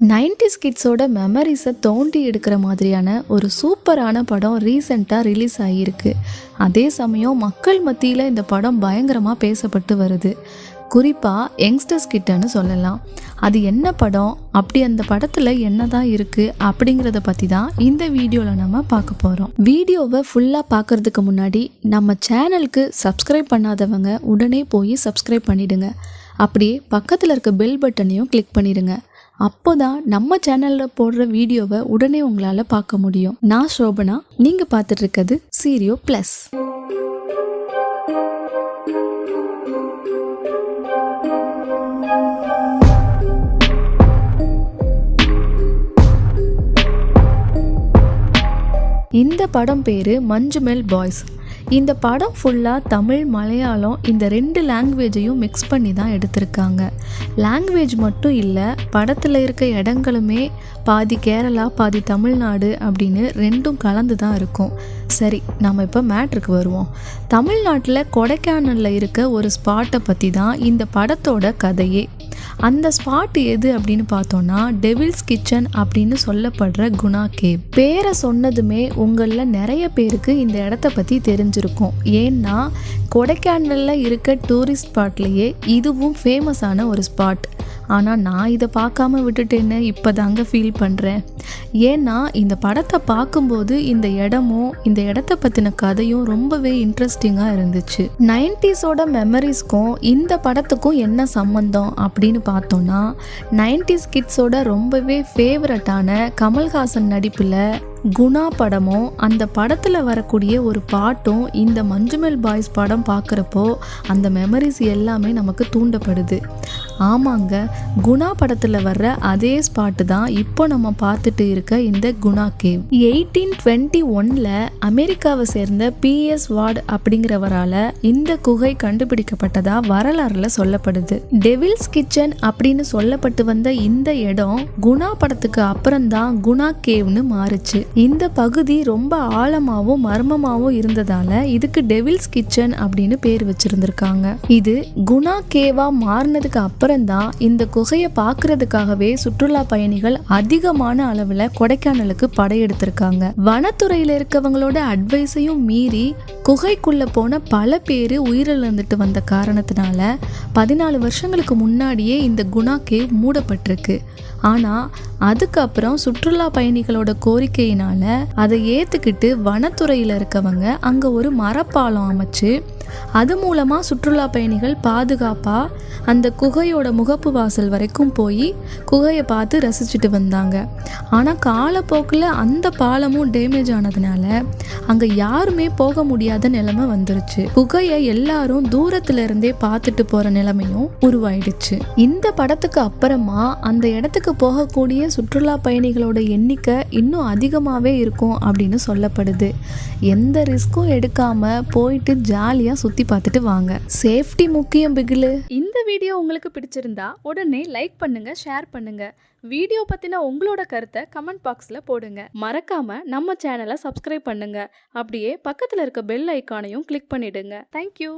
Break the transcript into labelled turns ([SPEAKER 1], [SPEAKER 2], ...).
[SPEAKER 1] 90s கிட்ஸோட மெமரிஸை தோண்டி எடுக்கிற மாதிரியான ஒரு சூப்பரான படம் ரீசெண்டாக ரிலீஸ் ஆகியிருக்கு. அதே சமயம் மக்கள் மத்தியில் இந்த படம் பயங்கரமாக பேசப்பட்டு வருது. குறிப்பாக யங்ஸ்டர்ஸ் கிட்டன்னு சொல்லலாம். அது என்ன படம், அப்படி அந்த படத்தில் என்ன தான் இருக்குது அப்படிங்கிறத பற்றி தான் இந்த வீடியோவில் நம்ம பார்க்க போகிறோம். வீடியோவை ஃபுல்லாக பார்க்குறதுக்கு முன்னாடி நம்ம சேனலுக்கு சப்ஸ்கிரைப் பண்ணாதவங்க உடனே போய் சப்ஸ்கிரைப் பண்ணிவிடுங்க. அப்படியே பக்கத்தில் இருக்க பெல் பட்டனையும் கிளிக் பண்ணிடுங்க. அப்போ தான் நம்ம சேனலில் போடுற வீடியோவை உடனே உங்களால் பார்க்க முடியும். நான் ஷோபனா, நீங்கள் பார்த்துட்டு இருக்கிறது சீரியோ ப்ளஸ். இந்த படம் பேர் மஞ்சுமெல் பாய்ஸ். இந்த படம் ஃபுல்லாக தமிழ், மலையாளம் இந்த 2 லாங்குவேஜையும் மிக்ஸ் பண்ணி தான் எடுத்திருக்காங்க. லாங்குவேஜ் மட்டும் இல்லை, படத்தில் இருக்க இடங்களுமே பாதி கேரளா பாதி தமிழ்நாடு அப்படின்னு 2ம் கலந்து தான் இருக்கும். சரி, நம்ம இப்போ மேட்ருக்கு வருவோம். தமிழ்நாட்டில் கொடைக்கானலில் இருக்க ஒரு ஸ்பாட்டை பற்றி தான் இந்த படத்தோட கதையே. அந்த ஸ்பாட் எது அப்படின்னு பார்த்தோன்னா டெவில்ஸ் கிச்சன் அப்படின்னு சொல்லப்படுற குணா கேவ். பேரை சொன்னதுமே உங்களில் நிறைய பேருக்கு இந்த இடத்த பற்றி தெரிஞ்சிருக்கும். ஏன்னா கொடைக்கானலில் இருக்க டூரிஸ்ட் ஸ்பாட்லேயே இதுவும் ஃபேமஸான ஒரு ஸ்பாட். ஆனால் நான் இதை பார்க்காம விட்டுட்டேன்னு இப்போ தாங்க ஃபீல் பண்ணுறேன். ஏன்னா இந்த படத்தை பார்க்கும்போது இந்த இடமும் இந்த இடத்த பற்றின கதையும் ரொம்பவே இன்ட்ரெஸ்டிங்காக இருந்துச்சு. 90ஸோட மெமரிஸ்க்கும் இந்த படத்துக்கும் என்ன சம்மந்தம் அப்படின்னு பார்த்தோன்னா 90s கிட்ஸோட ரொம்பவே ஃபேவரட்டான கமல்ஹாசன் நடிப்பில் குணா படமும் அந்த படத்தில் வரக்கூடிய ஒரு பாட்டும் இந்த மஞ்சுமெல் பாய்ஸ் படம் பார்க்குறப்போ அந்த மெமரிஸ் எல்லாமே நமக்கு தூண்டப்படுது. ஆமாங்க, குணா படத்தில் வர்ற அதே ஸ்பாட்டு தான் இப்போ நம்ம பார்த்துட்டு இருக்க இந்த குணா கேவ். 1821 அமெரிக்காவை சேர்ந்த PS வார்டு அப்படிங்கிறவரால் இந்த குகை கண்டுபிடிக்கப்பட்டதா வரலாறுல சொல்லப்படுது. டெவில்ஸ் கிச்சன் அப்படின்னு சொல்லப்பட்டு வந்த இந்த இடம் குணா படத்துக்கு அப்புறம்தான் குணா கேவ்னு மாறுச்சு. இந்த பகுதி ரொம்ப ஆழமாகவும் மர்மமாகவும் இருந்ததால இதுக்கு டெவில்ஸ் கிச்சன் அப்படின்னு பேர் வச்சிருந்திருக்காங்க. இது குணா கேவா மாறினதுக்கு அப்புறம்தான் இந்த குகையை பார்க்கறதுக்காகவே சுற்றுலா பயணிகள் அதிகமான அளவில் கொடைக்கானலுக்கு படையெடுத்திருக்காங்க. வனத்துறையில் இருக்கவங்களோட அட்வைஸையும் மீறி குகைக்குள்ள போன பல பேர் உயிரிழந்துட்டு வந்த காரணத்தினால 14 வருஷங்களுக்கு முன்னாடியே இந்த குணா கேவ் மூடப்பட்டிருக்கு. ஆனால் அதுக்கப்புறம் சுற்றுலா பயணிகளோட கோரிக்கையினால அதை ஏற்றுக்கிட்டு வனத்துறையில் இருக்கவங்க அங்கே ஒரு மரப்பாலம் அமைச்சு அது மூலமாக சுற்றுலா பயணிகள் பாதுகாப்பாக அந்த குகையோட முகப்பு வாசல் வரைக்கும் போய் குகையை பார்த்து ரசிச்சுட்டு வந்தாங்க. ஆனால் காலப்போக்கில் அந்த பாலமும் டேமேஜ் ஆனதுனால அங்கே யாருமே போக முடியாத நிலைமை வந்துருச்சு. குகையை எல்லாரும் தூரத்துல இருந்தே பார்த்துட்டு போகிற நிலைமையும் உருவாயிடுச்சு. இந்த படத்துக்கு அப்புறமா அந்த இடத்துக்கு போகக்கூடிய சுற்றுலா பயணிகளோட எண்ணிக்கை இன்னும் அதிகமாகவே இருக்கும் அப்படின்னு சொல்லப்படுது. எந்த ரிஸ்க்கும் எடுக்காம போயிட்டு ஜாலியாக சுற்றி பார்த்துட்டு வாங்க. சேஃப்டி முக்கியம் பிகிலு.
[SPEAKER 2] இந்த வீடியோ உங்களுக்கு பிடிச்சிருந்தா உடனே லைக் பண்ணுங்க, ஷேர் பண்ணுங்க. வீடியோ பத்தின உங்களோட கருத்தை கமெண்ட் பாக்ஸ்ல போடுங்க. மறக்காம நம்ம சேனலை சப்ஸ்கிரைப் பண்ணுங்க. அப்படியே பக்கத்துல இருக்க பெல் ஐக்கானையும் கிளிக் பண்ணிடுங்க. தேங்க்யூ.